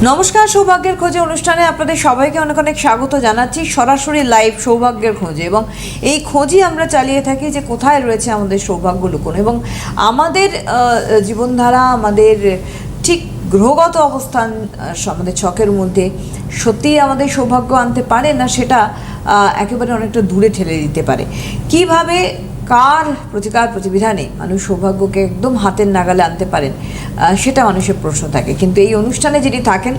নমস্কার, সৌভাগ্যের খোঁজে অনুষ্ঠানে আপনাদের সবাইকে অনেক অনেক স্বাগত জানাচ্ছি। সরাসরি লাইভ সৌভাগ্যের খোঁজে, এবং এই খোঁজই আমরা চালিয়ে থাকি যে কোথায় রয়েছে আমাদের সৌভাগ্য লুকোনো, এবং আমাদের জীবনধারা, আমাদের ঠিক গ্রহগত অবস্থান আমাদের ছকের মধ্যে সত্যিই আমাদের সৌভাগ্য আনতে পারে না, সেটা একেবারে অনেকটা দূরে ঠেলে দিতে পারে। কিভাবে কার প্রতিকার প্রতিবিধানে মানুষ সৌভাগ্যকে একদম হাতের নাগালে আনতে পারেন, সেটা মানুষের প্রশ্ন থাকে। কিন্তু এই অনুষ্ঠানে যিনি থাকেন,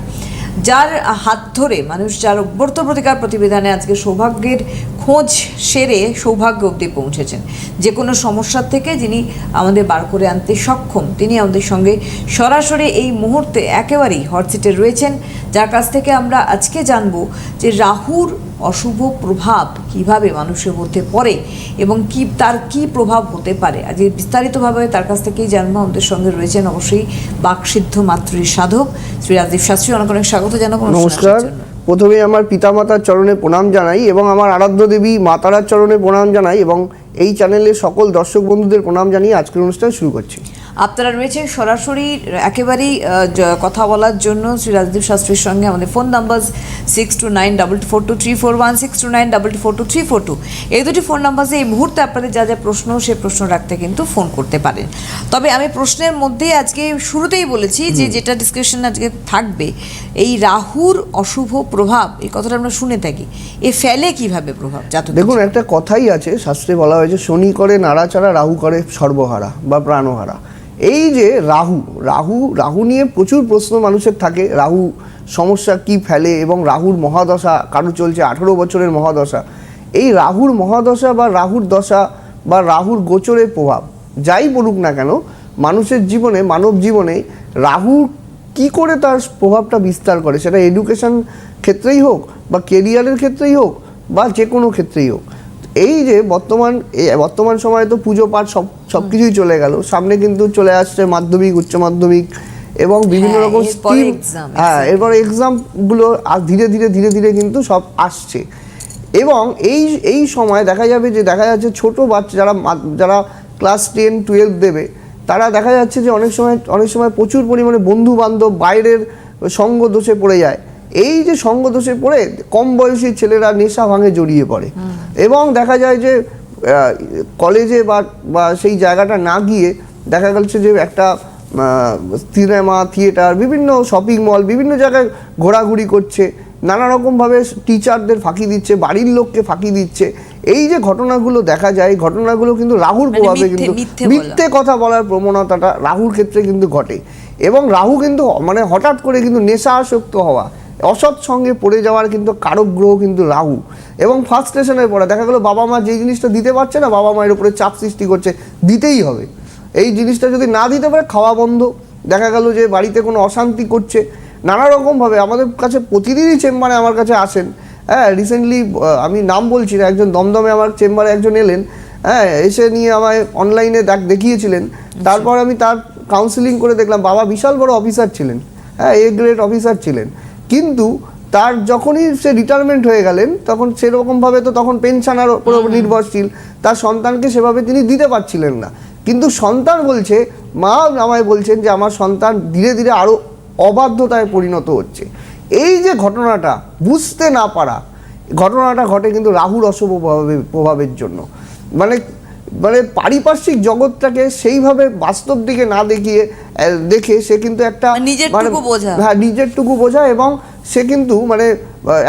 যার হাত ধরে মানুষ, যার অব্যর্থ প্রতিকার প্রতিবিধানে আজকে সৌভাগ্যের খোঁজ সেরে সৌভাগ্য অবধি পৌঁছেছেন, যে কোনো সমস্যার থেকে যিনি আমাদের বার করে আনতে সক্ষম, তিনি আমাদের সঙ্গে সরাসরি এই মুহূর্তে একেবারেই হটসিটে রয়েছেন, যার কাছ থেকে আমরা আজকে জানবো যে রাহুর অশুভ প্রভাব কিভাবে মানুষের মধ্যে পড়ে এবং তার কি প্রভাব হতে পারে। আজ বিস্তারিতভাবে তার কাছ থেকেই জানবো। আমাদের সঙ্গে রয়েছেন অবশ্যই বাকসিদ্ধ মাতৃ সাধক শ্রী রাজদীপ শাস্ত্রী। অনেক অনেক স্বাগত জানাবো। নমস্কার। প্রথমে আমার পিতামাতার চরণে প্রণাম জানাই এবং আমার আরাধ্য দেবী মাতারার চরণে প্রণাম জানাই এবং এই চ্যানেলের সকল দর্শক বন্ধুদের প্রণাম জানিয়ে আজকের অনুষ্ঠান শুরু করছি। আপনারা রয়েছেন সরাসরি একেবারেই কথা বলার জন্য শ্রী রাজদীপ শাস্ত্রীর সঙ্গে। আমাদের ফোন নাম্বার 6292422341, 6292422342, এই দুটি ফোন নাম্বারে এই মুহূর্তে আপনাদের যা যা প্রশ্ন, সে প্রশ্ন রাখতে কিন্তু ফোন করতে পারেন। তবে আমি প্রশ্নের মধ্যে আজকে শুরুতেই বলেছি যে যেটা ডিসকাশন আজকে থাকবে, এই রাহুর অশুভ প্রভাব, এই কথাটা আমরা শুনে থাকি, এ ফেলে কিভাবে প্রভাব? দেখুন, একটা কথাই আছে, শাস্ত্রে বলা হয়েছে শনি করে নাড়াচাড়া, রাহু করে সর্বহারা বা প্রাণহারা। এই যে রাহু নিয়ে প্রচুর প্রশ্ন মানুষের থাকে। রাহু সমস্যা কি ফেলে এবং রাহুর মহাদশা কারো চলছে 18 বছরের মহাদশা। এই রাহুর মহাদশা বা রাহুর দশা বা রাহুর গোচরের প্রভাব যাই বলুক না কেন, মানুষের জীবনে, মানব জীবনে রাহু কি করে তার প্রভাবটা বিস্তার করে, সেটা এডুকেশন ক্ষেত্রেই হোক বা কেরিয়ারের ক্ষেত্রেই হোক বা যে কোনো ক্ষেত্রেই হোক। এই যে বর্তমান সময়ে তো পুজো পাঠ সব কিছুই চলে গেল, সামনে কিন্তু চলে আসছে মাধ্যমিক, উচ্চ মাধ্যমিক এবং বিভিন্ন রকম স্কিম। এরপর এক্সামগুলো ধীরে ধীরে কিন্তু সব আসছে। এবং এই সময় দেখা যাচ্ছে ছোট বাচ্চা যারা ক্লাস 10-12 দেবে, তারা দেখা যাচ্ছে যে অনেক সময় প্রচুর পরিমাণে বন্ধু বান্ধব বাইরের সঙ্গ দোষে পড়ে যায়। এই যে সঙ্গ দোষে পড়ে কম বয়সী ছেলেরা নেশা ভাঙে জড়িয়ে পড়ে এবং দেখা যায় যে কলেজে বা সেই জায়গাটা না গিয়ে দেখা যাচ্ছে যে একটা সিনেমা, থিয়েটার, বিভিন্ন শপিং মল, বিভিন্ন জায়গায় ঘোরাঘুরি করছে, নানা রকমভাবে টিচারদের ফাঁকি দিচ্ছে, বাড়ির লোককে ফাঁকি দিচ্ছে। এই যে ঘটনাগুলো দেখা যায়, ঘটনাগুলো কিন্তু রাহুর প্রভাবে কিন্তু মিথ্যে কথা বলার প্রবণতাটা রাহুর ক্ষেত্রে কিন্তু ঘটে। এবং রাহু কিন্তু হঠাৎ করে কিন্তু নেশা আসক্ত হওয়া, অসৎ সঙ্গে পড়ে যাওয়ার কিন্তু কারক গ্রহ কিন্তু রাহু। এবং ফার্স্ট্রেশনের পরে দেখা গেলো বাবা মা যেই জিনিসটা দিতে পারছে না, বাবা মায়ের উপরে চাপ সৃষ্টি করছে, দিতেই হবে। এই জিনিসটা যদি না দিতে পারে খাওয়া বন্ধ, দেখা গেল যে বাড়িতে কোনো অশান্তি করছে, নানা রকমভাবে। আমাদের কাছে প্রতিদিনই চেম্বারে আমার কাছে আসেন। রিসেন্টলি আমি নাম বলছি না, একজন দমদমে আমার চেম্বারে একজন এলেন, এসে নিয়ে আমায় অনলাইনে দেখিয়েছিলেন। তারপর আমি তার কাউন্সিলিং করে দেখলাম বাবা বিশাল বড় অফিসার ছিলেন, এ গ্রেড অফিসার ছিলেন, কিন্তু তার যখনই সে রিটায়ারমেন্ট হয়ে গেলেন তখন সেরকমভাবে তো তখন পেনশনার উপর নির্ভরশীল, তার সন্তানকে সেভাবে তিনি দিতে পারছিলেন না। কিন্তু সন্তান বলছে, মা আমায় বলছেন যে আমার সন্তান ধীরে ধীরে আরও অবাধ্যতায় পরিণত হচ্ছে। এই যে ঘটনাটা বুঝতে না পারা, ঘটনাটা ঘটে কিন্তু রাহুর অশুভ প্রভাবের জন্য। মানে পারিপার্শ্বিক জগৎটাকে সেইভাবে বাস্তব দিকে না দেখে সে কিন্তু একটা নিজেরটুকু বোঝা এবং সে কিন্তু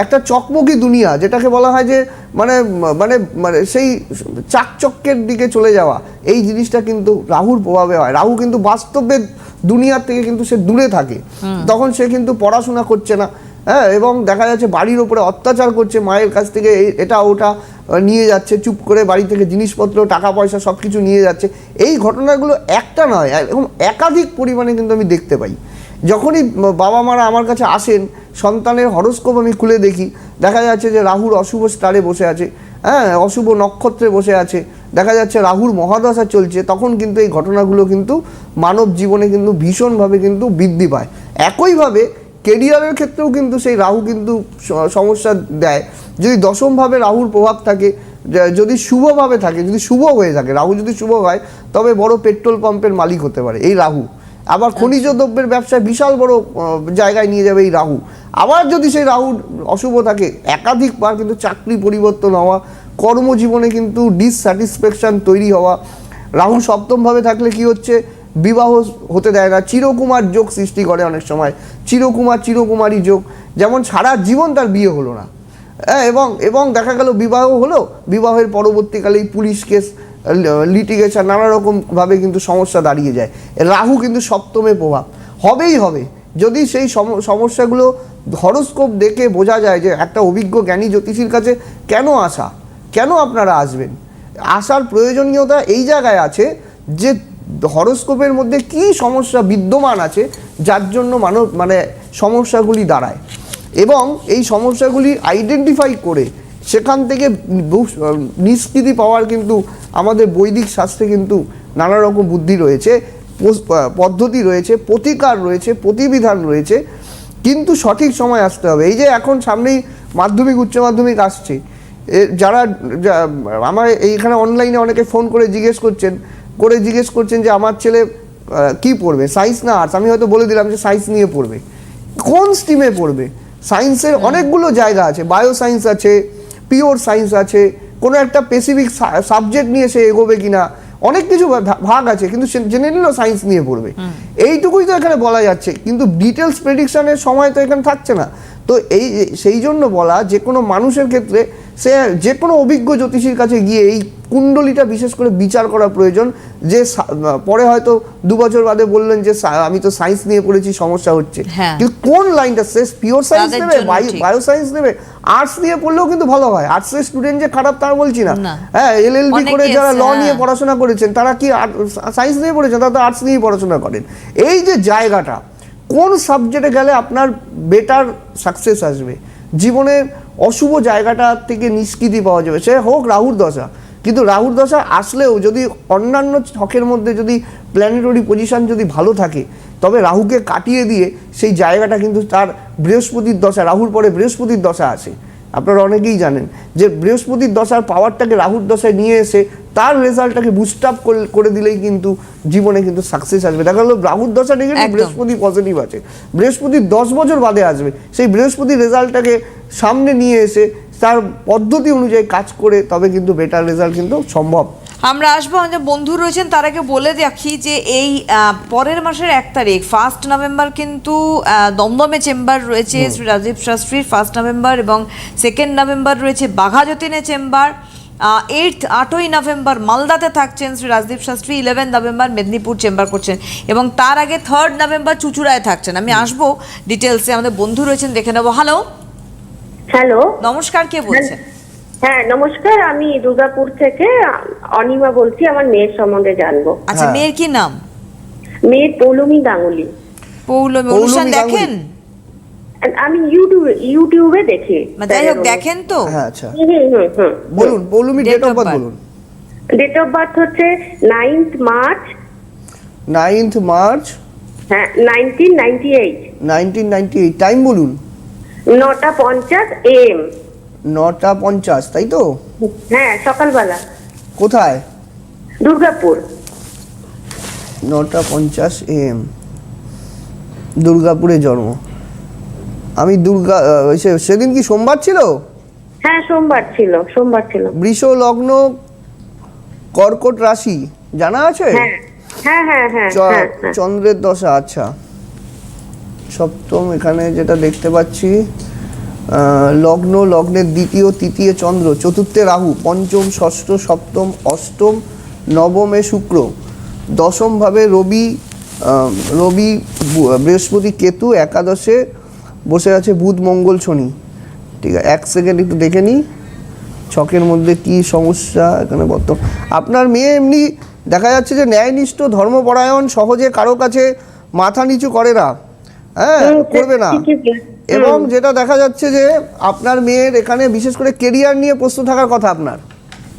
একটা চকমকি দুনিয়া, যেটাকে বলা হয় যে সেই চাকচক্যের দিকে চলে যাওয়া, এই জিনিসটা কিন্তু রাহুর প্রভাবে হয়। রাহু কিন্তু বাস্তবের দুনিয়ার থেকে কিন্তু সে দূরে থাকে, তখন সে কিন্তু পড়াশোনা করছে না, এবং দেখা যাচ্ছে বাড়ির ওপরে অত্যাচার করছে, মায়ের কাছ থেকে এটা ওটা নিয়ে যাচ্ছে, চুপ করে বাড়ি থেকে জিনিসপত্র, টাকা পয়সা সব কিছু নিয়ে যাচ্ছে। এই ঘটনাগুলো একটা নয়, এবং একাধিক পরিমাণে কিন্তু আমি দেখতে পাই। যখনই বাবা মারা আমার কাছে আসেন, সন্তানের হরোস্কোপ আমি খুলে দেখি, দেখা যাচ্ছে যে রাহুর অশুভ স্টারে বসে আছে, অশুভ নক্ষত্রে বসে আছে, দেখা যাচ্ছে রাহুর মহাদশা চলছে, তখন কিন্তু এই ঘটনাগুলো কিন্তু মানব জীবনে কিন্তু ভীষণভাবে কিন্তু বৃদ্ধি পায়। একইভাবে কেরিয়ারের ক্ষেত্রেও কিন্তু সেই রাহু কিন্তু সমস্যা দেয়। যদি দশমভাবে রাহুর প্রভাব থাকে, যদি শুভভাবে থাকে, যদি শুভ হয়ে থাকে, রাহু যদি শুভ হয় তবে বড় পেট্রোল পাম্পের মালিক হতে পারে এই রাহু। আবার খনিজ দ্রব্যের ব্যবসায় বিশাল বড় জায়গায় নিয়ে যাবে এই রাহু। আবার যদি সেই রাহু অশুভ থাকে একাধিকবার কিন্তু চাকরি পরিবর্তন হওয়া, কর্মজীবনে কিন্তু ডিসস্যাটিসফ্যাকশন তৈরি হওয়া। রাহু সপ্তমভাবে থাকলে কি হচ্ছে, বিবাহ হতে দেয় না, চিরকুমার যোগ সৃষ্টি করে অনেক সময়, চিরকুমারী যোগ, যেমন সারা জীবন তার বিয়ে হলো না, হ্যাঁ, এবং দেখা গেল বিবাহ হলো, বিবাহের পরবর্তীকালেই পুলিশ কেস, লিটিগেশন, নানা রকমভাবে কিন্তু সমস্যা দাঁড়িয়ে যায়। রাহু কিন্তু সপ্তমে প্রভাব হবেই হবে। যদি সেই সমস্যাগুলো হরোস্কোপ দেখে বোঝা যায় যে একটা অভিজ্ঞ জ্ঞানী জ্যোতিষীর কাছে কেন আসা, কেন আপনারা আসবেন, আসার প্রয়োজনীয়তা এই জায়গায় আছে যে হরোস্কোপের মধ্যে কি সমস্যা বিদ্যমান আছে যার জন্য মানে সমস্যাগুলি দাঁড়ায়, এবং এই সমস্যাগুলি আইডেন্টিফাই করে সেখান থেকে নিষ্কৃতি পাওয়ার কিন্তু আমাদের বৈদিক শাস্ত্রে কিন্তু নানা রকম বুদ্ধি রয়েছে, পদ্ধতি রয়েছে, প্রতিকার রয়েছে, প্রতিবিধান রয়েছে, কিন্তু সঠিক সময় আসতে হবে। এই যে এখন সামনেই মাধ্যমিক উচ্চ মাধ্যমিক আসছে, যারা আমার এইখানে অনলাইনে অনেকে ফোন করে জিজ্ঞেস করছেন যে আমার ছেলে কি পড়বে, সায়েন্স না আর্টস। আমি হয়তো বলে দিলাম যে সায়েন্স নিয়ে পড়বে, কোন স্ট্রিমে পড়বে। সায়েন্সের অনেকগুলো জায়গা আছে, বায়ো সায়েন্স আছে, পিওর সায়েন্স আছে, কোনো একটা স্পেসিফিক সাবজেক্ট নিয়ে সে এগোবে কিনা, অনেক কিছু ভাগ আছে, কিন্তু সে জেনে নিল সায়েন্স নিয়ে পড়বে, এইটুকুই তো এখানে বলা যাচ্ছে, কিন্তু ডিটেলস প্রেডিকশনের সময় তো এখানে থাকছে না। তো সেই জন্য বলা, যে কোনো মানুষের ক্ষেত্রে সে যে কোনো অভিজ্ঞ জ্যোতিষীর কাছে গিয়ে এই কুণ্ডলিটা বিশেষ করে বিচার করা প্রয়োজন। যে পরে হয়তো 2 বছর বাদে বললেন যে আমি তো সায়েন্স নিয়ে পড়েছি, সমস্যা হচ্ছে, কিন্তু কোন লাইনটা, সে পিওর সায়েন্স নেবে, বায়ো সায়েন্স নেবে, আর্টস নিয়ে পড়লেও কিন্তু ভালো হয়। আর্টসের স্টুডেন্ট যে খারাপ তার বলছি না, হ্যাঁ, LLB করে যারা ল নিয়ে পড়াশোনা করেছেন তারা কি সায়েন্স নিয়ে পড়েছেন, তারা তো আর্টস নিয়ে পড়াশোনা করেন। এই যে জায়গাটা, কোন সাবজেক্টে গেলে আপনার বেটার সাকসেস আসবে, জীবনের অশুভ জায়গাটা থেকে নিষ্কৃতি পাওয়া যাবে, সে হোক রাহুর দশা। কিন্তু রাহুর দশা আসলেও যদি অন্যান্য ছকের মধ্যে যদি প্ল্যানেটরি পজিশন যদি ভালো থাকে, তবে রাহুকে কাটিয়ে দিয়ে সেই জায়গাটা কিন্তু তার বৃহস্পতির দশা, রাহুর পরে বৃহস্পতির দশা আসে। আপনারা অনেকেই জানেন যে বৃহস্পতির দশার পাওয়ারটাকে রাহুর দশায় নিয়ে এসে তার রেজাল্টটাকে বুস্ট আপ করে দিলেই কিন্তু জীবনে কিন্তু সাকসেস আসবে। দেখা গেলো রাহুর দশা নেগেটিভ, বৃহস্পতি পজিটিভ আছে, বৃহস্পতি 10 বছর বাদে আসবে, সেই বৃহস্পতির রেজাল্টটাকে সামনে নিয়ে এসে তার পদ্ধতি অনুযায়ী কাজ করে তবে কিন্তু বেটার রেজাল্ট কিন্তু সম্ভব। আমরা আসবো, আমাদের বন্ধু রয়েছেন, তার আগে বলে রাখি যে এই পরের মাসের 1 তারিখ 1 নভেম্বর কিন্তু দমদমে চেম্বার রয়েছে শ্রী রাজীব শাস্ত্রীর 1 নভেম্বর, এবং 2 নভেম্বর রয়েছে বাঘাযতীনে চেম্বার, 8ই নভেম্বর মালদাতে থাকছেন শ্রী রাজদীপ শাস্ত্রী, 11 নভেম্বর মেদিনীপুর চেম্বার করছেন, এবং তার আগে 3 নভেম্বর চুচুড়ায় থাকছেন। আমি আসবো ডিটেলসে, আমাদের বন্ধু রয়েছেন, দেখে নেবো। হ্যালো, নমস্কার, কে বলছেন? হ্যাঁ নমস্কার, আমি দুর্গাপুর থেকে অনিমা বলছি, আমার মেয়ের সম্বন্ধে জানবো। আচ্ছা, মেয়ের কি নাম? মেয়ের পৌলমী গাঙ্গুলি। পৌলমী, অনুষ্ঠান দেখেন? আমি ইউটিউবে দেখি। যাই হোক, দেখেন তো? হ্যাঁ, আচ্ছা, বলুন পৌলমী, ডেট অফ বার্থ বলুন। ডেট অফ বার্থ হচ্ছে 9th মার্চ। 9th মার্চ, হ্যাঁ, 1998। 1998। টাইম বলুন। 9:50 AM। 9:50, তাই তো? হ্যাঁ, সকালবেলা। কোথায়? দুর্গাপুর। 9:50 AM, দুর্গাপুরে জন্ম। আমি সেদিন কি সোমবার ছিল? হ্যাঁ, সোমবার ছিল। বৃষ লগ্ন, কর্কট রাশি, জানা আছে? হ্যাঁ। চন্দ্রের দশা, আচ্ছা, সপ্তম, এখানে যেটা দেখতে পাচ্ছি লগ্নের দ্বিতীয় তৃতীয় চন্দ্র, চতুর্থে রাহু, পঞ্চম ষষ্ঠ সপ্তম অষ্টম নবমে শুক্র, দশম ভাবে রবি, বৃহস্পতি কেতু, একাদশে বসে আছে বুধ মঙ্গল শনি। ঠিক আছে, 1 সেকেন্ড একটু দেখে নিই ছকের মধ্যে কি সমস্যা এখানে বর্তমান। আপনার মেয়ে এমনি দেখা যাচ্ছে যে ন্যায়নিষ্ঠ, ধর্মপরায়ণ, সহজে কারো কাছে মাথা নিচু করে না, হ্যাঁ, করবে না। এবং যেটা দেখা যাচ্ছে যে আপনার মেয়ের এখানে বিশেষ করে কেরিয়ার নিয়ে প্রশ্ন থাকার কথা আপনার।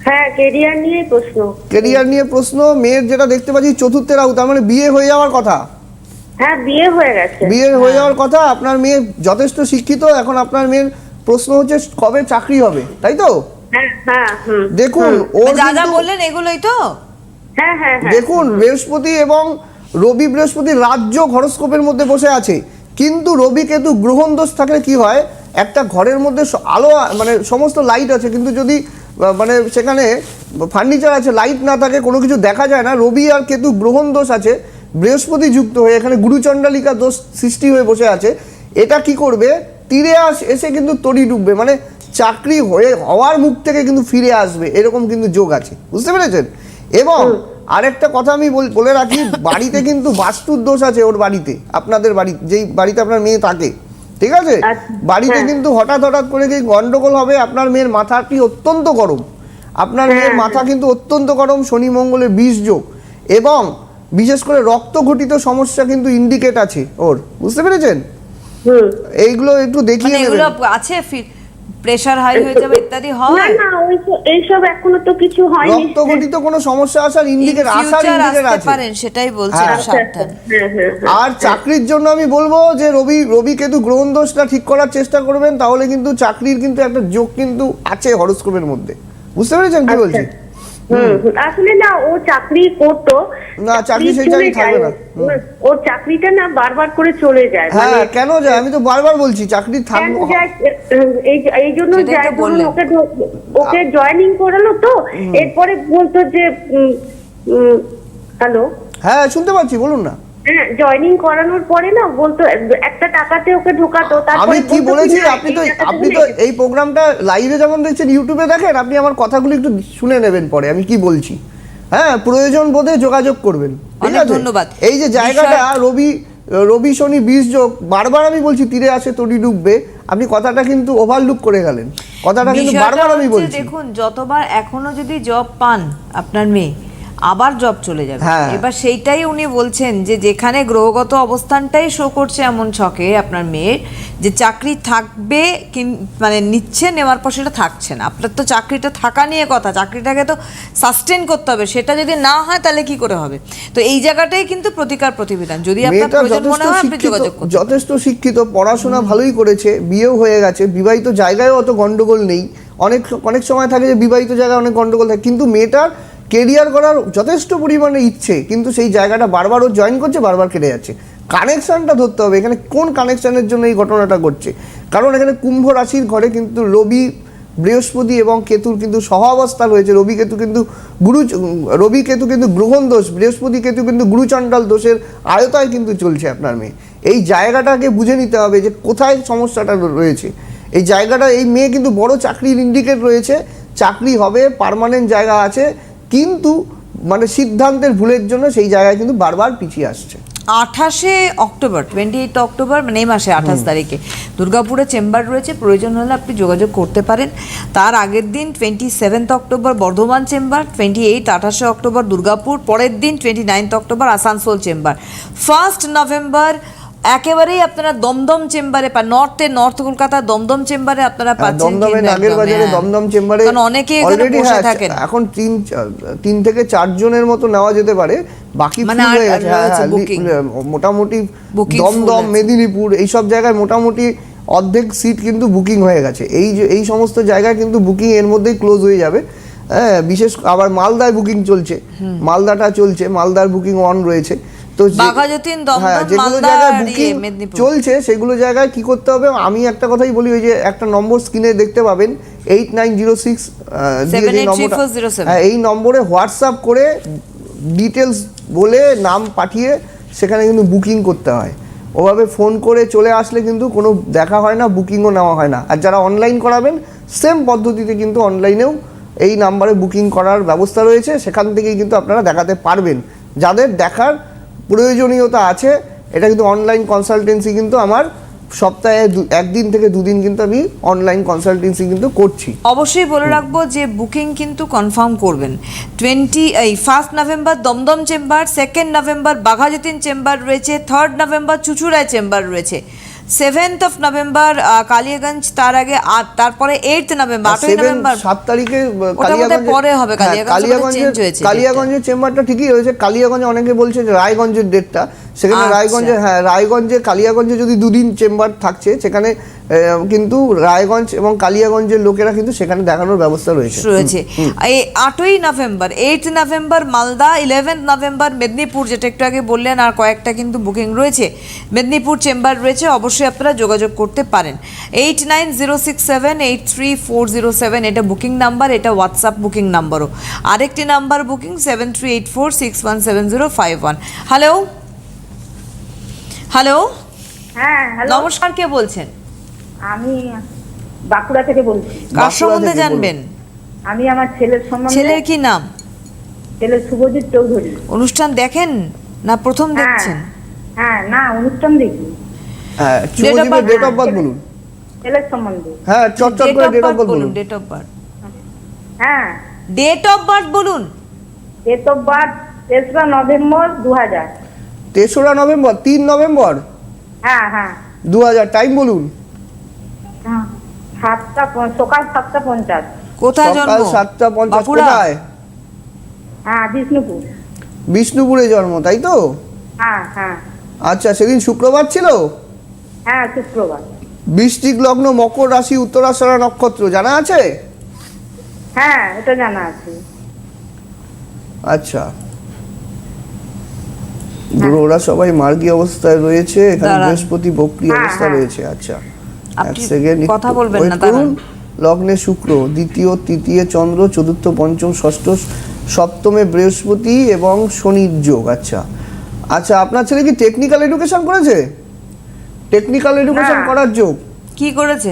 হ্যাঁ, কেরিয়ার নিয়ে প্রশ্ন। মেয়ের যেটা দেখতে পাচ্ছি চতুর্থে রাহু, তার মানে বিয়ে হয়ে যাওয়ার কথা। হ্যাঁ, বিয়ে হয়ে গেছে। বিয়ে হয়ে যাওয়ার কথা। আপনার মেয়ে যথেষ্ট শিক্ষিত। এখন আপনার মেয়ের প্রশ্ন হচ্ছে কবে চাকরি হবে, তাই তো? হ্যাঁ। দেখুন, যা বললেন এগুলোই তো। হ্যাঁ। দেখুন, বৃহস্পতি এবং রবি বৃহস্পতি রাজ্য হরস্কোপের মধ্যে বসে আছে, কিন্তু রবি কেতু গ্রহণ দোষ থাকলে কি হয়, একটা ঘরের মধ্যে আলো মানে সমস্ত লাইট আছে, কিন্তু যদি মানে সেখানে ফার্নিচার আছে, লাইট না থাকে, কোনো কিছু দেখা যায় না। রবি আর কেতু গ্রহণ দোষ আছে, বৃহস্পতি যুক্ত হয়ে এখানে গুরুচণ্ডালিকা দোষ সৃষ্টি হয়ে বসে আছে। এটা কি করবে, তীরে এসে কিন্তু তরি ডুববে, মানে চাকরি হওয়ার মুখ থেকে কিন্তু ফিরে আসবে, এরকম কিন্তু যোগ আছে, বুঝতে পেরেছেন? এবং আরেকটা কথা আমি বলে রাখি, বাড়িতে কিন্তু বাস্তুর দোষ আছে ওর বাড়িতে, আপনাদের বাড়ি যেই বাড়িতে আপনার মেয়ে থাকে, ঠিক আছে, বাড়িতে কিন্তু হঠাৎ করে কি গন্ডগোল হবে। আপনার মেয়ের মাথাটি অত্যন্ত গরম, আপনার মেয়ের মাথা কিন্তু অত্যন্ত গরম, শনি মঙ্গলের 20 যোগ, এবং বিশেষ করে রক্ত ঘটিত সমস্যা কিন্তু ইন্ডিকেট আছে ওর, বুঝতে পেরেছেন? এইগুলো একটু দেখিয়ে মানে এগুলো আছে, প্রেসার হাই হয়ে যাবে ইত্যাদি হয় না না, এইসব এখনো তো কিছু হয়নি। রক্ত ঘটিত কোনো সমস্যা আসার ইন্ডিকেট আছে পারেন, সেটাই বলছিলাম, সাবধান। আর চাকরির জন্য আমি বলবো যে রবি কেতু গ্রহণ দোষটা ঠিক করার চেষ্টা করবেন, তাহলে কিন্তু চাকরির কিন্তু একটা যোগ কিন্তু আছে হরোস্কোপের মধ্যে, বুঝতে পেরেছেন কি বলছি? আসলে না, ও চাকরি করতো, না চাকরি সেই চাকরি থাকবে না, ওর চাকরিটা না বারবার করে চলে যায়। হ্যাঁ কেন যায়, আমি তো বারবার বলছি চাকরি থাকবে, এই জন্য ওকে জয়েনিং করালো, তো এরপরে বলতো যে হ্যালো, হ্যাঁ শুনতে পাচ্ছি, বলুন না। হ্যাঁ, জয়েনিং করানোর পরে না বলতো একটা টাকাতে ওকে ঢোকাতো। আমি কি বলেছি, আপনি তো এই প্রোগ্রামটা লাইভে যেমন দেখছেন, ইউটিউবে দেখেন, আপনি আমার কথাগুলো একটু শুনে নেবেন পরে আমি কি বলছি। হ্যাঁ, প্রয়োজন বোধে যোগাযোগ করবেন, ঠিক আছে? ধন্যবাদ। এই যে জায়গাটা রবি শনি 20 যোগ, বারবার আমি বলছি তীরে আসে তরি ডুববে, আপনি কথাটা কিন্তু ওভারলুক করে গেলেন, কথাটা কিন্তু বারবার আমি বলছি। দেখুন, যতবার এখনো যদি জব পান আপনার মেয়ে, আবার জব চলে যাবে। এবার সেইটাই উনি বলছেন যে যেখানে গ্রহগত অবস্থানটাই শো করছে এমন ছকে আপনার মেয়ের, যে চাকরি থাকবে, মানে নিচ্ছে, নেওয়ার পর সেটা থাকছে না। আপনার তো চাকরিটা থাকা নিয়ে কথা, চাকরিটাকে তো সাস্টেন করতে হবে, সেটা যদি না হয় তাহলে কি করে হবে? তো এই জায়গাটাই কিন্তু প্রতিকার প্রতিবিধান, যদি আপনার প্রয়োজন মনে হয় আপনি যোগাযোগ করুন। যথেষ্ট শিক্ষিত, পড়াশোনা ভালোই করেছে, বিয়েও হয়ে গেছে, বিবাহিত জায়গায়ও অত গন্ডগোল নেই। অনেক সময় থাকে যে বিবাহিত জায়গায় অনেক গন্ডগোল থাকে, কিন্তু মেয়েটার কেরিয়ার করার যথেষ্ট পরিমাণে ইচ্ছে, কিন্তু সেই জায়গাটা বারবার ও জয়েন করছে, বারবার কেটে যাচ্ছে। কানেকশনটা ধরতে হবে, এখানে কোন কানেকশনের জন্য এই ঘটনাটা ঘটছে। কারণ এখানে কুম্ভ রাশির ঘরে কিন্তু রবি বৃহস্পতি এবং কেতুর কিন্তু সহাবস্থা রয়েছে। রবি কেতু কিন্তু গ্রহণ দোষ, বৃহস্পতি কেতু কিন্তু গুরুচণ্ডাল দোষের আয়তায় কিন্তু চলছে আপনার মেয়ে। এই জায়গাটাকে বুঝে নিতে হবে যে কোথায় সমস্যাটা রয়েছে। এই জায়গাটা, এই মেয়ে কিন্তু বড় চাকরির ইন্ডিকেট রয়েছে, চাকরি হবে, পার্মানেন্ট জায়গা আছে, কিন্তু মানে সিদ্ধান্তের ভুলের জন্য সেই জায়গায় কিন্তু বারবার পিছিয়ে আসছে। 28 অক্টোবর মানে এই মাসে 28 তারিখে দুর্গাপুরে চেম্বার রয়েছে, প্রয়োজন হলে আপনি যোগাযোগ করতে পারেন। তার আগের দিন 27 October Bardhaman chamber, 28 October Durgapur, পরের দিন 29 অক্টোবর আসানসোল চেম্বার, 1 নভেম্বর একেবারেই আপনারা দমদম চেম্বারে পান, নর্থ কলকাতা দমদম চেম্বারে আপনারা পাচ্ছেন। দমদম চেম্বারে অনেকে এখানে বসে থাকেন, এখন 3 থেকে 4 জনের মতো নেওয়া যেতে পারে, বাকি মোটামুটি দমদম, মেদিনীপুর এইসব জায়গায় মোটামুটি অর্ধেক সিট কিন্তু বুকিং হয়ে গেছে। এই সমস্ত জায়গায় কিন্তু বুকিং এর মধ্যেই ক্লোজ হয়ে যাবে। হ্যাঁ, বিশেষ আবার মালদায় বুকিং চলছে, মালদার বুকিং অন রয়েছে। তো যেগুলো জায়গায় বুকিং চলছে সেগুলো জায়গায় কি করতে হবে, আমি একটা কথাই বলি, ওই যে একটা নম্বর স্ক্রিনে দেখতে পাবেন 8906 এই নম্বরে হোয়াটসঅ্যাপ করে ডিটেলস বলে নাম পাঠিয়ে সেখানে কিন্তু বুকিং করতে হয়। ওভাবে ফোন করে চলে আসলে কিন্তু কোনো দেখা হয় না, বুকিংও নেওয়া হয় না। আর যারা অনলাইন করাবেন সেম পদ্ধতিতে কিন্তু অনলাইনেও এই নাম্বারে বুকিং করার ব্যবস্থা রয়েছে, সেখান থেকেই কিন্তু আপনারা দেখাতে পারবেন। যাদের দেখার প্রয়োজনীয়তা আছে, এটা কিন্তু অনলাইন কনসালটেন্সি কিন্তু আমার সপ্তাহে 1 দিন থেকে 2 দিন কিন্তু আমি অনলাইন কনসালটেন্সি কিন্তু করছি। অবশ্যই বলে রাখবো যে বুকিং কিন্তু কনফার্ম করবেন। 1 November Dum Dum chamber, 2 November Baghajatin chamber রয়েছে, 3 নভেম্বর চুচুড়ায় চেম্বার রয়েছে, 7 নভেম্বর কালিয়াগঞ্জ, তার আগে তারপরে 8 নভেম্বর 7 তারিখে কালিয়াগঞ্জের চেম্বারটা ঠিকই হয়েছে। কালিয়াগঞ্জে অনেকে বলছে যে রায়গঞ্জের ডেটটা, সেখানে রায়গঞ্জে কালিয়াগঞ্জে যদি 2 দিন চেম্বার থাকছে, সেখানে কিন্তু রায়গঞ্জ এবং কালিয়াগঞ্জের লোকেরা কিন্তু সেখানে দেখানোর ব্যবস্থা রয়েছে। এই 8ই November, 8 November Malda, 11 November Medinipur, যেটা একটু আগে বললেন, আর কয়েকটা কিন্তু বুকিং রয়েছে। মেদিনীপুর চেম্বার রয়েছে, অবশ্যই আপনারা যোগাযোগ করতে পারেন। 8906783407 এটা বুকিং নাম্বার, এটা হোয়াটসঅ্যাপ বুকিং নাম্বারও। আরেকটি নাম্বার বুকিং 7384617051। হ্যালো হ্যালো, হ্যাঁ হ্যালো, নমস্কার, কে বলছেন? আমি বাঁকুড়া থেকে বলছি। কার বাঁকুড়া সম্বন্ধে থেকে জানবেন? আমি আমার ছেলের সম্বন্ধে। ছেলের কি নাম? ছেলের শুভজিৎ চৌধুরী। অনুষ্ঠান দেখেন না প্রথম দেখছেন? হ্যাঁ, না অনুষ্ঠান দেখি। হ্যাঁ, Date of birth, date of birth বলুন। ছেলের সম্বন্ধে। হ্যাঁ, চটচট করে ডেট অফ বার্থ বলুন। ডেট অফ বার্থ, হ্যাঁ, ডেট অফ বার্থ বলুন। ডেট অফ বার্থ 3রা নভেম্বর 2000। 3রা নভেম্বর, 3 নভেম্বর হ্যাঁ হ্যাঁ 2000। টাইম বলুন। হ্যাঁ, সকাল 7:50। কোথায় জন্ম? সকাল 7:50। বাঁকুড়া? কোথায়? হ্যাঁ, বিষ্ণুপুর। বিষ্ণুপুরে জন্ম, তাই তো? হ্যাঁ হ্যাঁ আচ্ছা, সেদিন শুক্রবার ছিল? হ্যাঁ, শুক্রবার। বৃশ্চিক লগ্ন, মকর রাশি, উত্তরাষাঢ়া নক্ষত্র, জানা আছে? হ্যাঁ, এটা জানা আছে। আচ্ছা, ওরা সবাই মার্গী অবস্থায় রয়েছে, এখানে দাঁড়ান। বৃহস্পতি বক্রী হ্যাঁ, অবস্থা হ্যাঁ। রয়েছে। আচ্ছা, এক আপনি সেকেন্ড কথা বলবেন না, করুন। দাঁড়ান। লগ্নে শুক্র, দ্বিতীয় তৃতীয় চন্দ্র, চতুর্থ পঞ্চম ষষ্ঠ সপ্তমে বৃহস্পতি এবং শনির যোগ। আচ্ছা আচ্ছা, আপনার ছেলে কি টেকনিক্যাল এডুকেশন করেছে? টেকনিক্যাল এডুকেশন না। করার যোগ? কি করেছে?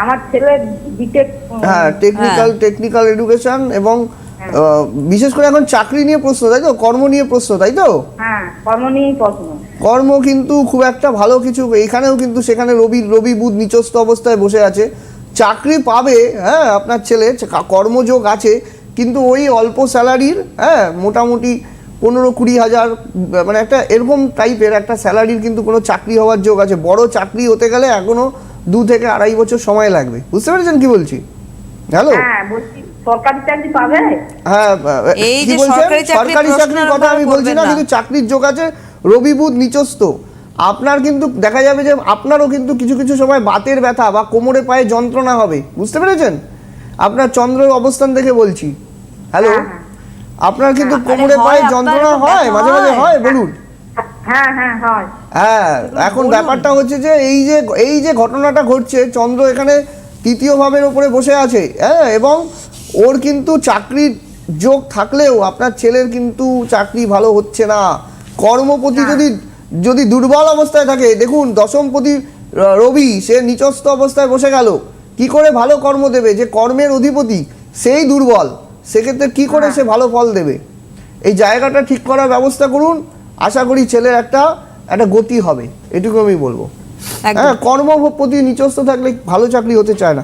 আমার ছেলে বিটেক। হ্যাঁ, টেকনিক্যাল এডুকেশন এবং বিশেষ করে এখন চাকরি নিয়ে প্রশ্ন, তাই তো? কর্ম নিয়ে প্রশ্ন, তাই তো? হ্যাঁ, কর্ম নিয়েই প্রশ্ন। কর্ম কিন্তু খুব একটা ভালো কিছু, এখানেও কিন্তু সেখানে রবি বুধ নিচস্থ অবস্থায় বসে আছে। চাকরি পাবে, হ্যাঁ, আপনার ছেলে কর্মযোগ আছে, কিন্তু ওই অল্প স্যালারির, হ্যাঁ, মোটামুটি 15-20 হাজার, মানে একটা এরকম টাইপের একটা স্যালারির কিন্তু কোনো চাকরি হওয়ার যোগ আছে। বড় চাকরি হতে গেলে এখনো 2 থেকে 2.5 বছর সময় লাগবে। বুঝতে পেরেছেন কি বলছি? হ্যালো, হ্যাঁ, বলছি সরকারি চাকরি পাবে। হ্যাঁ, এই কি যে বলছেন? সরকারি চাকরির কথা আমি বলছি না, কিন্তু চাকরির যোগ আছে। রবি বুধ নিচস্থ, আপনার কিন্তু দেখা যাবে যে আপনারও কিন্তু কিছু কিছু সময় বাতের ব্যথা বা কোমরে পায়ে যন্ত্রণা হবে। বুঝতে পেরেছেন? আপনার চন্দ্রের অবস্থান দেখে বলছি। হ্যালো, হ্যাঁ, হ্যাঁ। আপনার কিন্তু আরে কোমরে হয়, পায়ে আপনার যন্ত্রণা এরকম হয়, ব্যথা মাঝে মাঝে হয়? হয়, বলুন। হ্যাঁ হ্যাঁ হয়। হ্যাঁ, এখন বলুন। ব্যাপারটা হচ্ছে যে এই যে ঘটনাটা ঘটছে, চন্দ্র এখানে তৃতীয় ভাবের উপরে বসে আছে, হ্যাঁ, এবং ওর কিন্তু চাকরির যোগ থাকলেও আপনার ছেলের কিন্তু চাকরি ভালো হচ্ছে না। কর্মপতি যদি দুর্বল অবস্থায় থাকে, দেখুন দশমপতি রবি সে নিচস্থ অবস্থায় বসে গেল, কি করে ভালো কর্ম দেবে? যে কর্মের অধিপতি সেই দুর্বল, সেক্ষেত্রে কি করে সে ভালো ফল দেবে? এই জায়গাটা ঠিক করার ব্যবস্থা করুন, আশা করি ছেলের একটা গতি হবে, এটুকু আমি বলবো। হ্যাঁ, কর্মপতি নিচস্থ থাকলে ভালো চাকরি হতে চায় না।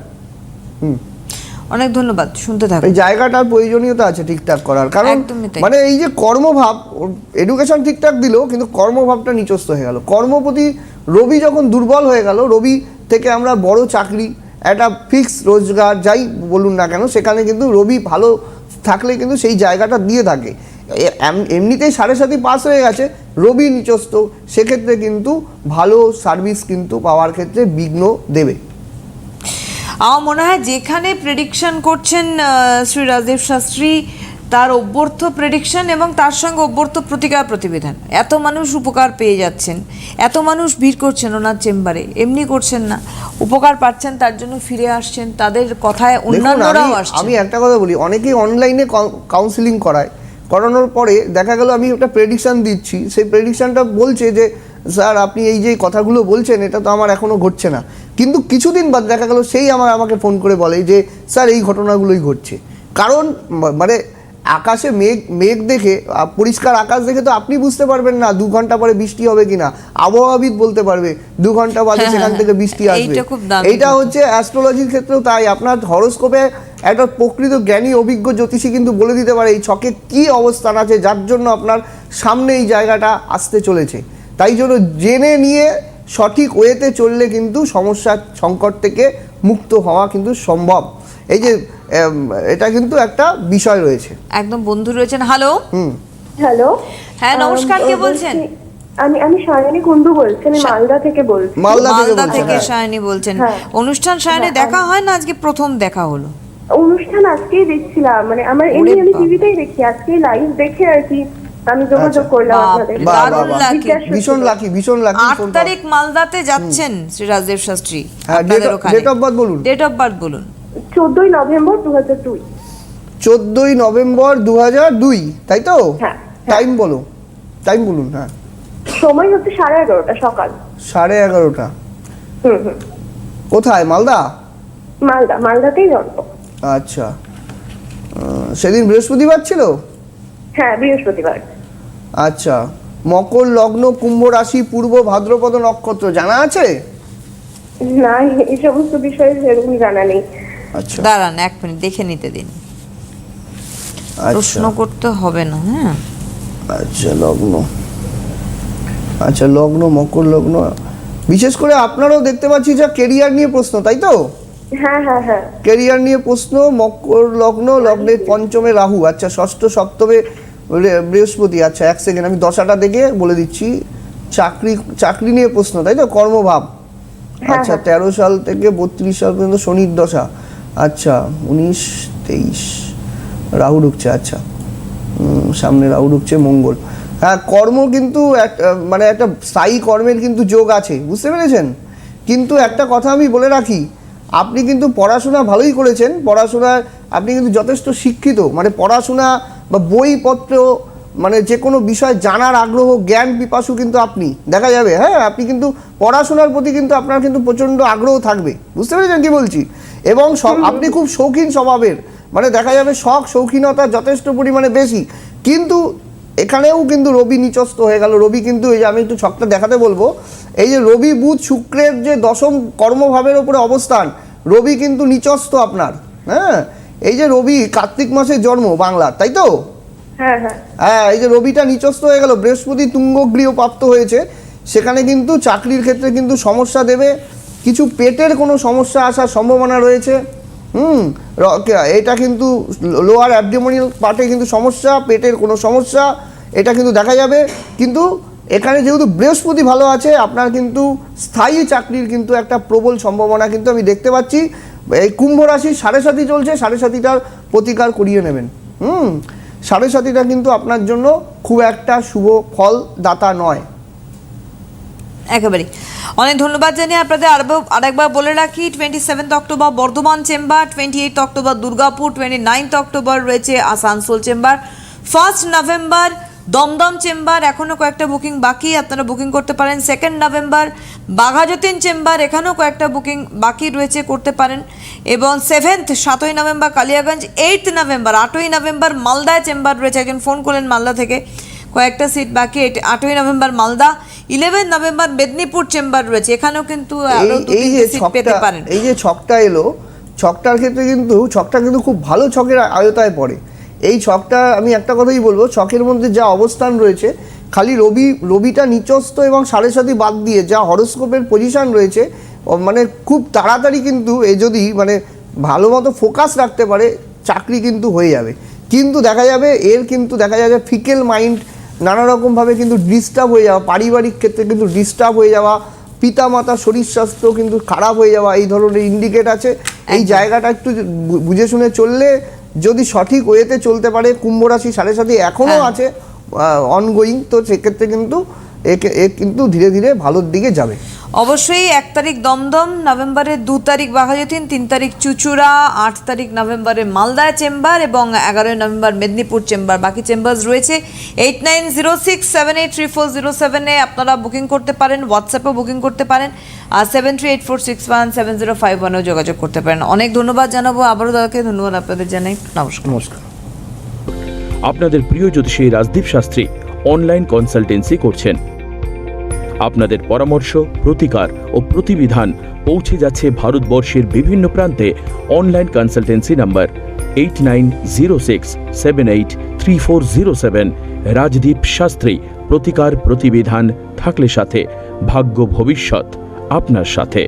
অনেক ধন্যবাদ, শুনতে থাকুন। এই জায়গাটার প্রয়োজনীয়তা আছে ঠিকঠাক করার, কারণ একদমই তাই। মানে এই যে কর্মভাব, এডুকেশন ঠিকঠাক দিল কিন্তু কর্মভাবটা নিচস্থ হয়ে গেল। কর্মপতি রবি যখন দুর্বল হয়ে গেল, রবি থেকে আমরা বড় চাকরি, একটা ফিক্স রোজগার যাই বলুন না কেন, সেখানে কিন্তু রবি ভালো থাকলে কিন্তু সেই জায়গাটা দিয়ে থাকে। এমনিতেই 7.5 পাস হয়ে গেছে, রবি নিচস্থ, সেক্ষেত্রে কিন্তু ভালো সার্ভিস কিন্তু পাওয়ার ক্ষেত্রে বিঘ্ন দেবে। আমার মনে হয় যেখানে প্রেডিকশন করছেন শ্রী রাজদেব শাস্ত্রী, তার অভ্যর্থ প্রেডিকশন এবং তার সঙ্গে অভ্যর্থ প্রতিকার প্রতিবিধান, এত মানুষ উপকার পেয়ে যাচ্ছেন, এত মানুষ ভিড় করছেন ওনার চেম্বারে, এমনি করছেন না, উপকার পাচ্ছেন, তার জন্য ফিরে আসছেন, তাদের কথায় অন্যান্যরাও আসছেন। আমি একটা কথা বলি, অনেকেই অনলাইনে কাউন্সিলিং করানোর পরে দেখা গেল আমি একটা প্রেডিকশন দিচ্ছি, সেই প্রেডিকশনটা বলছে যে স্যার আপনি এই যে কথাগুলো বলছেন এটা তো আমার এখনো ঘটছে না, কিন্তু কিছুদিন বাদ দেখা গেল সেই আমাকে ফোন করে বলে যে স্যার এই ঘটনাগুলোই ঘটছে। কারণ মানে আকাশে মেঘ দেখে, পরিষ্কার আকাশ দেখে তো আপনি বুঝতে পারবেন না 2 ঘন্টা পরে বৃষ্টি হবে কিনা, আবহাওয়াবিদ বলতে পারবে 2 ঘন্টা বাদে সেখান থেকে বৃষ্টি আসবে। এইটা হচ্ছে অ্যাস্ট্রোলজির ক্ষেত্রেও তাই। আপনার হরোস্কোপে একটা প্রকৃত জ্ঞানী অভিজ্ঞ জ্যোতিষী কিন্তু বলে দিতে পারে এই ছকে কি অবস্থান আছে, যার জন্য আপনার সামনে এই জায়গাটা আসতে চলেছে। তাই জন্য জেনে নিয়ে সঠিক ওয়েতে চললে কিন্তু সমস্যার সংকট থেকে মুক্ত হওয়া কিন্তু সম্ভব। এই যে এটা কিন্তু একটা বিষয় রয়েছে। একদম বন্ধু রয়েছেন। হ্যালো, হ্যালো, হ্যাঁ নমস্কার, কে বলছেন? আমি সায়নী কুন্ডু বলছি, আমি মালদা থেকে বলছি। মালদা থেকে মালদা বলছেন, থেকে হ্যাঁ। সায়নী বলছেন। হ্যাঁ। অনুষ্ঠান সায়নী হ্যাঁ, দেখা হয় না, আজকে প্রথম দেখা হলো? অনুষ্ঠান আজকেই দেখছিলাম, মানে আমার ওরে এমনি আমি বাবা। টিভিতেই দেখি, আজকে লাইভ দেখে আর কি আমি যোগাযোগ করলাম বাপ আপনাদের। রে, বাহ, দারুণ বাহ, বাহ। লাগে। ভীষণ লাকি, ভীষণ লাকি। 8 তারিখ মালদাতে যাচ্ছেন শ্রী রাজদেব শাস্ত্রী হ্যাঁ, আপনাদের ওখানে। ডেট অফ বার্থ বলুন। ডেট অফ বার্থ বলুন। 14ই নভেম্বর 2002। 14ই নভেম্বর 2002, তাই তো? হ্যাঁ। টাইম বলো, টাইম বলুন। হ্যাঁ, সময় হচ্ছে 11:30 সকাল। 11:30। হুম হুম। কোথায়? মালদা? মালদাতেই জন্ম। আচ্ছা, সেদিন বৃহস্পতিবার ছিল? হ্যাঁ, বৃহস্পতিবার। আচ্ছা, মকর লগ্ন, কুম্ভ রাশি, পূর্ব ভাদ্রপদ নক্ষত্র জানা আছে? না, এই সমস্ত বিষয়ে সেরকম জানা নেই। আচ্ছা দাঁড়ান 1 মিনিট দেখে নিতে দিন, আচ্ছা প্রশ্ন করতে হবে না। হ্যাঁ, আচ্ছা লগ্ন, আচ্ছা লগ্ন, মকর লগ্ন। বিশেষ করে আপনারাও দেখতে পাচ্ছি যা কেরিয়ার নিয়ে প্রশ্ন, তাই তো? হ্যাঁ হ্যাঁ হ্যাঁ। কেরিয়ার নিয়ে প্রশ্ন। মকর লগ্ন, লগ্নের পঞ্চমে রাহু, আচ্ছা ষষ্ঠ সপ্তমে বৃহস্পতি। আচ্ছা 1 সেকেন্ড, আমি দশাটা দেখে বলে দিচ্ছি। চাকরি নিয়ে প্রশ্ন, তাই তো? কর্মভাব। আচ্ছা 13 সাল থেকে 32 সাল পর্যন্ত শনির দশা। আচ্ছা 19, 23 রাহু ঢুকছে। আচ্ছা সামনে রাহু ঢুকছে, মঙ্গল। হ্যাঁ, কর্ম কিন্তু মানে একটা স্থায়ী কর্মের কিন্তু যোগ আছে, বুঝতে পেরেছেন? কিন্তু একটা কথা আমি বলে রাখি, আপনি কিন্তু পড়াশোনা ভালোই করেছেন, পড়াশোনায় আপনি কিন্তু যথেষ্ট শিক্ষিত, মানে পড়াশোনা বা বইপত্র মানে যে কোনো বিষয় জানার আগ্রহ, জ্ঞান পিপাসু কিন্তু আপনি দেখা যাবে। হ্যাঁ, আপনি কিন্তু পড়াশোনার প্রতি কিন্তু আপনার কিন্তু প্রচণ্ড আগ্রহ থাকবে, বুঝতে পেরেছেন কি বলছি? এবং আপনি খুব শৌখিন স্বভাবের, মানে দেখা যাবে শৌখিনতা যথেষ্ট পরিমাণে বেশি। কিন্তু এখানেও কিন্তু রবি নিচস্থ হয়ে গেল। রবি কিন্তু, এই যে আমি একটু ছকটা দেখাতে বলবো, এই যে রবি বুধ শুক্রের যে দশম কর্মভাবের উপরে অবস্থান, রবি কিন্তু নিচস্থ আপনার। হ্যাঁ, এই যে রবি কার্তিক মাসের জন্ম বাংলার, তাই তো? হ্যাঁ হ্যাঁ হ্যাঁ, এই যে রবিটা নিচস্থ হয়ে গেল, বৃহস্পতি তুঙ্গ গৃহ প্রাপ্ত হয়েছে, সেখানে কিন্তু চাকরির ক্ষেত্রে কিন্তু সমস্যা দেবে, কিছু পেটের কোনো সমস্যা আসার সম্ভাবনা রয়েছে। এটা কিন্তু লোয়ার অ্যাবডোমিনাল পার্টে কিন্তু সমস্যা, পেটের কোনো সমস্যা, এটা কিন্তু দেখা যাবে। কিন্তু এখানে যেহেতু বৃহস্পতি ভালো আছে, আপনার কিন্তু স্থায়ী চাকরির কিন্তু একটা প্রবল সম্ভাবনা কিন্তু আমি দেখতে পাচ্ছি। এই কুম্ভ রাশির 7.5 চলছে, 7.5টার প্রতিকার করিয়ে নেবেন। 7.5টা কিন্তু আপনার জন্য খুব একটা শুভ ফল দাতা নয়। একেবারে। অনেক ধন্যবাদ জানিয়ে আপনাদের আরেকবার বলে রাখি, 27 October Bardhaman chamber, 28 October Durgapur, 29 October রয়েছে Asansol chamber, 1 November Dum Dum chamber, এখনও কয়েকটা বুকিং বাকি, আপনারা বুকিং করতে পারেন। 2 নভেম্বর বাঘাযতীন চেম্বার, এখানেও কয়েকটা বুকিং বাকি রয়েছে, করতে পারেন। এবং 7ই নভেম্বর কালিয়াগঞ্জ, 8 নভেম্বর 8ই নভেম্বর মালদায় চেম্বার রয়েছে, একজন ফোন করলেন মালদা থেকে, কয়েকটা সিট বাকি। 8ই November Malda, 11 November Medinipur chamber রয়েছে, এখানেও কিন্তু এই যে ছকটা, এই যে ছকটা এলো, ছকটার ক্ষেত্রে কিন্তু ছকটা কিন্তু খুব ভালো ছকের আয়তায় পড়ে। এই ছকটা আমি একটা কথাই বলবো, ছকের মধ্যে যা অবস্থান রয়েছে, খালি রবিটা নিচস্থ এবং 7.5 বাদ দিয়ে যা হরোস্কোপের পজিশন রয়েছে, মানে খুব তাড়াতাড়ি কিন্তু এ যদি মানে ভালো মতো ফোকাস রাখতে পারে, চাকরি কিন্তু হয়ে যাবে। কিন্তু দেখা যাবে এর কিন্তু দেখা যাবে ফিকেল মাইন্ড, নানা রকমভাবে কিন্তু ডিস্টার্ব হয়ে যাওয়া, পারিবারিক ক্ষেত্রে কিন্তু ডিস্টার্ব হয়ে যাওয়া, পিতামাতা শরীর স্বাস্থ্য কিন্তু খারাপ হয়ে যাওয়া, এই ধরনের ইন্ডিকেট আছে। এই জায়গাটা একটু বুঝে শুনে চললে, যদি সঠিক ওয়েতে চলতে পারে, কুম্ভ রাশি 7.5 এখনও আছে অনগোয়িং, তো সেক্ষেত্রে কিন্তু এ কিন্তু ধীরে ধীরে ভালোর দিকে যাবে। অবশ্যই 1 তারিখ দমদম, নভেম্বরের 2 তারিখ বাঘাযতীন, 3 তারিখ চুচুড়া, 8 তারিখ নভেম্বরের মালদায় চেম্বার এবং 11 নভেম্বর মেদিনীপুর চেম্বার, বাকি চেম্বার্স রয়েছে। 8906783407 আপনারা বুকিং করতে পারেন, হোয়াটসঅ্যাপেও বুকিং করতে পারেন, আর 7384617051 যোগাযোগ করতে পারেন। অনেক ধন্যবাদ জানাবো আবারও দাদাকে, ধন্যবাদ আপনাদের জানাই, নমস্কার। নমস্কার। আপনাদের প্রিয় জ্যোতিষী রাজদীপ শাস্ত্রী অনলাইন কনসালটেন্সি করছেন। আপনাদের পরামর্শ, প্রতিকার ও প্রতিবিধান পৌঁছে যাচ্ছে ভারতবর্ষের বিভিন্ন প্রান্তে। Online consultancy number 8906783407। Rajdeep Shastri, প্রতিকার প্রতিবিধান থাকলে সাথে, ভাগ্য ভবিষ্যৎ আপনার সাথে।